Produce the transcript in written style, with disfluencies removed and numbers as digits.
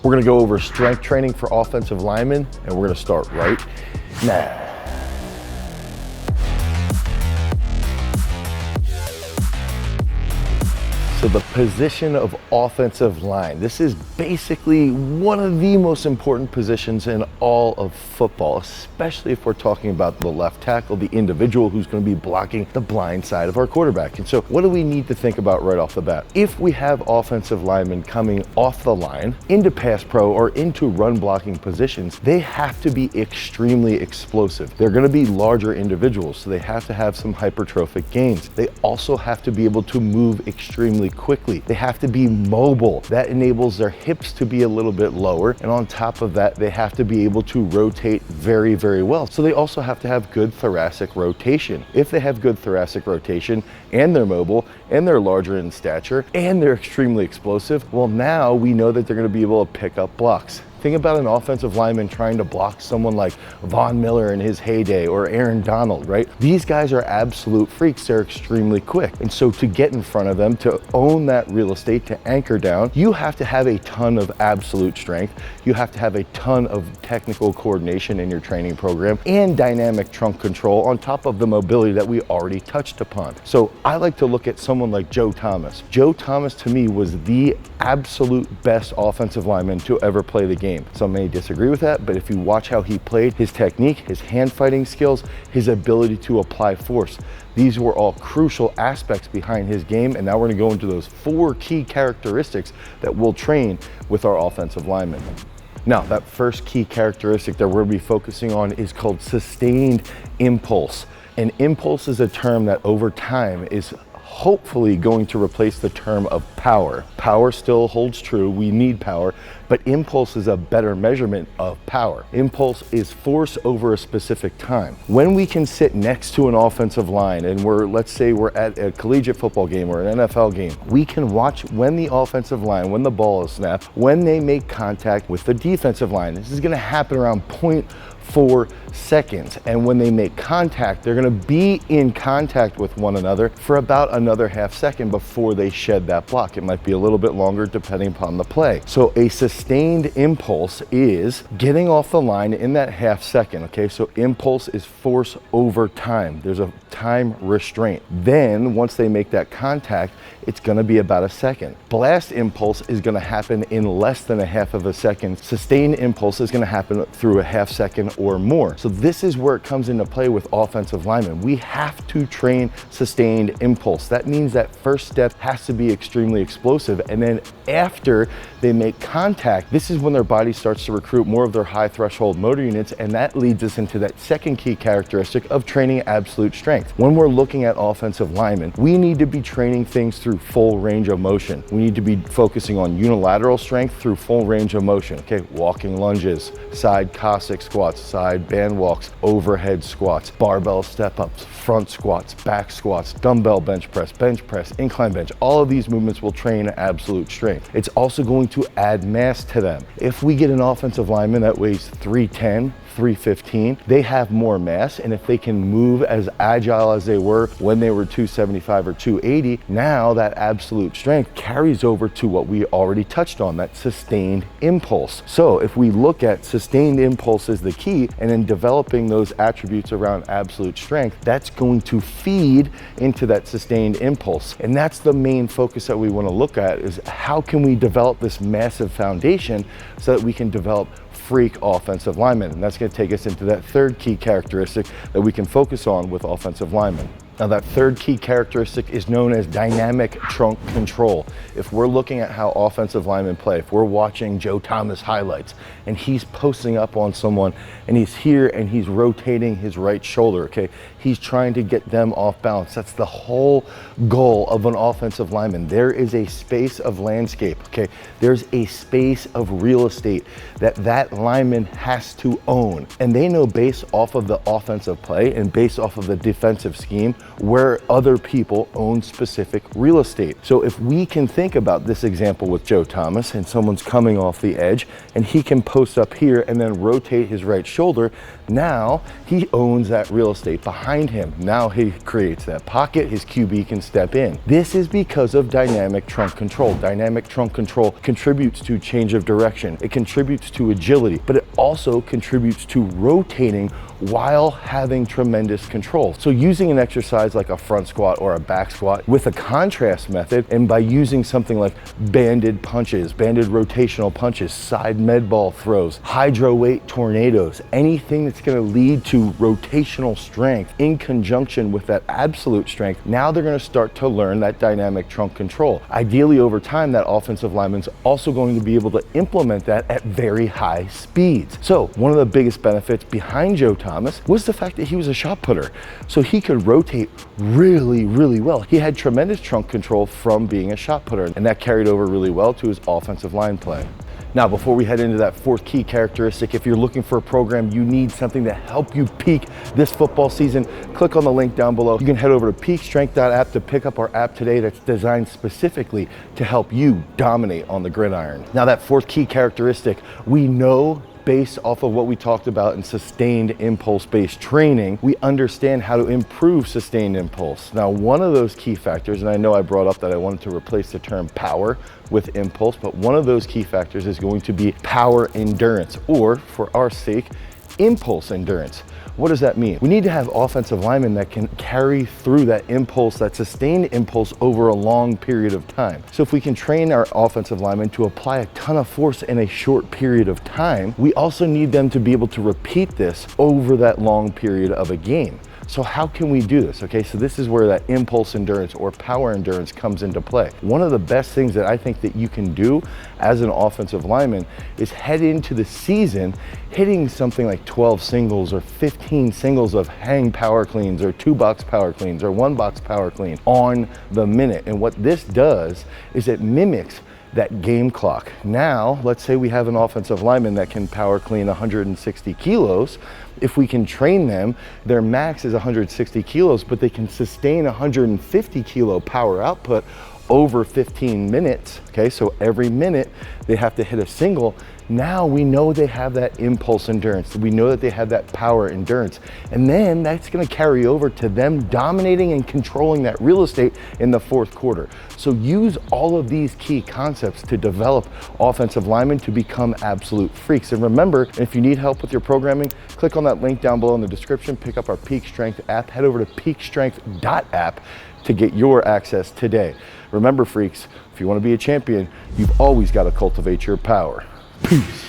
We're gonna go over strength training for offensive linemen, and we're gonna start right now. So the position of offensive line, this is basically one of the most important positions in all of football, especially if we're talking about the left tackle, the individual who's going to be blocking the blind side of our quarterback. And so what do we need to think about right off the bat? If we have offensive linemen coming off the line into pass pro or into run blocking positions, they have to be extremely explosive. They're going to be larger individuals, so they have to have some hypertrophic gains. They also have to be able to move extremely quickly. They have to be mobile. That enables their hips to be a little bit lower. And on top of that, they have to be able to rotate very, very well. So they also have to have good thoracic rotation. If they have good thoracic rotation and they're mobile and they're larger in stature and they're extremely explosive, well, now we know that they're going to be able to pick up blocks. Think about an offensive lineman trying to block someone like Von Miller in his heyday or Aaron Donald, right? These guys are absolute freaks. They're extremely quick. And so to get in front of them, to own that real estate, to anchor down, you have to have a ton of absolute strength. You have to have a ton of technical coordination in your training program and dynamic trunk control on top of the mobility that we already touched upon. So I like to look at someone like Joe Thomas. Joe Thomas to me was the absolute best offensive lineman to ever play the game. Some may disagree with that, but if you watch how he played, his technique, his hand fighting skills, his ability to apply force, these were all crucial aspects behind his game. And now we're gonna go into those 4 key characteristics that we'll train with our offensive linemen. Now, that first key characteristic that we're gonna be focusing on is called sustained impulse. And impulse is a term that over time is hopefully going to replace the term of power. Power still holds true, we need power, but impulse is a better measurement of power. Impulse is force over a specific time. When we can sit next to an offensive line and let's say we're at a collegiate football game or an NFL game, we can watch when the offensive line, when the ball is snapped, when they make contact with the defensive line. This is gonna happen around 0.4 seconds. And when they make contact, they're gonna be in contact with one another for about another half second before they shed that block. It might be a little bit longer depending upon the play. So a sustained impulse is getting off the line in that half second, okay? So impulse is force over time. There's a time restraint. Then once they make that contact, it's gonna be about a second. Blast impulse is gonna happen in less than a half of a second. Sustained impulse is gonna happen through a half second or more. So this is where it comes into play with offensive linemen. We have to train sustained impulse. That means that first step has to be extremely explosive. And then after they make contact, this is when their body starts to recruit more of their high threshold motor units. And that leads us into that second key characteristic of training absolute strength. When we're looking at offensive linemen, we need to be training things through full range of motion. We need to be focusing on unilateral strength through full range of motion. Okay, walking lunges, side Cossack squats, side band walks, overhead squats, barbell step-ups, front squats, back squats, dumbbell bench press, incline bench. All of these movements will train absolute strength. It's also going to add mass to them. If we get an offensive lineman that weighs 310, 315, they have more mass, and if they can move as agile as they were when they were 275 or 280, now that absolute strength carries over to what we already touched on, that sustained impulse. So if we look at sustained impulse as the key, and then developing those attributes around absolute strength, that's going to feed into that sustained impulse. And that's the main focus that we want to look at, is how can we develop this massive foundation so that we can develop freak offensive linemen. And that's going to take us into that third key characteristic that we can focus on with offensive linemen. Now that third key characteristic is known as dynamic trunk control. If we're looking at how offensive linemen play, if we're watching Joe Thomas highlights and he's posting up on someone and he's here and he's rotating his right shoulder, okay? He's trying to get them off balance. That's the whole goal of an offensive lineman. There is a space of landscape, okay? There's a space of real estate that lineman has to own. And they know based off of the offensive play and based off of the defensive scheme where other people own specific real estate. So if we can think about this example with Joe Thomas and someone's coming off the edge and he can post up here and then rotate his right shoulder, now he owns that real estate. Behind behind him. Now he creates that pocket, his QB can step in. This is because of dynamic trunk control. Dynamic trunk control contributes to change of direction. It contributes to agility, but it also contributes to rotating while having tremendous control. So using an exercise like a front squat or a back squat with a contrast method, and by using something like banded punches, banded rotational punches, side med ball throws, hydro weight tornadoes, anything that's going to lead to rotational strength in conjunction with that absolute strength, now they're going to start to learn that dynamic trunk control. Ideally, over time, that offensive lineman's also going to be able to implement that at very high speeds. So one of the biggest benefits behind Joe Thomas was the fact that he was a shot putter. So he could rotate really, really well. He had tremendous trunk control from being a shot putter, and that carried over really well to his offensive line play. Now, before we head into that fourth key characteristic, if you're looking for a program, you need something to help you peak this football season, click on the link down below. You can head over to peakstrength.app to pick up our app today that's designed specifically to help you dominate on the gridiron. Now, that fourth key characteristic, we know based off of what we talked about in sustained impulse-based training, we understand how to improve sustained impulse. Now, one of those key factors, and I know I brought up that I wanted to replace the term power with impulse, but one of those key factors is going to be power endurance, or for our sake, impulse endurance. What does that mean? We need to have offensive linemen that can carry through that impulse, that sustained impulse over a long period of time. So if we can train our offensive linemen to apply a ton of force in a short period of time, we also need them to be able to repeat this over that long period of a game. So how can we do this? Okay, so this is where that impulse endurance or power endurance comes into play. One of the best things that I think that you can do as an offensive lineman is head into the season hitting something like 12 singles or 15 singles of hang power cleans or 2-box power cleans or 1-box power clean on the minute. And what this does is it mimics that game clock. Now, let's say we have an offensive lineman that can power clean 160 kilos. If we can train them, their max is 160 kilos, but they can sustain 150 kilo power output over 15 minutes. Okay, so every minute they have to hit a single. Now we know they have that impulse endurance. We know that they have that power endurance. And then that's gonna carry over to them dominating and controlling that real estate in the fourth quarter. So use all of these key concepts to develop offensive linemen to become absolute freaks. And remember, if you need help with your programming, click on that link down below in the description, pick up our Peak Strength app, head over to peakstrength.app to get your access today. Remember, freaks, if you wanna be a champion, you've always gotta cultivate your power. Peace.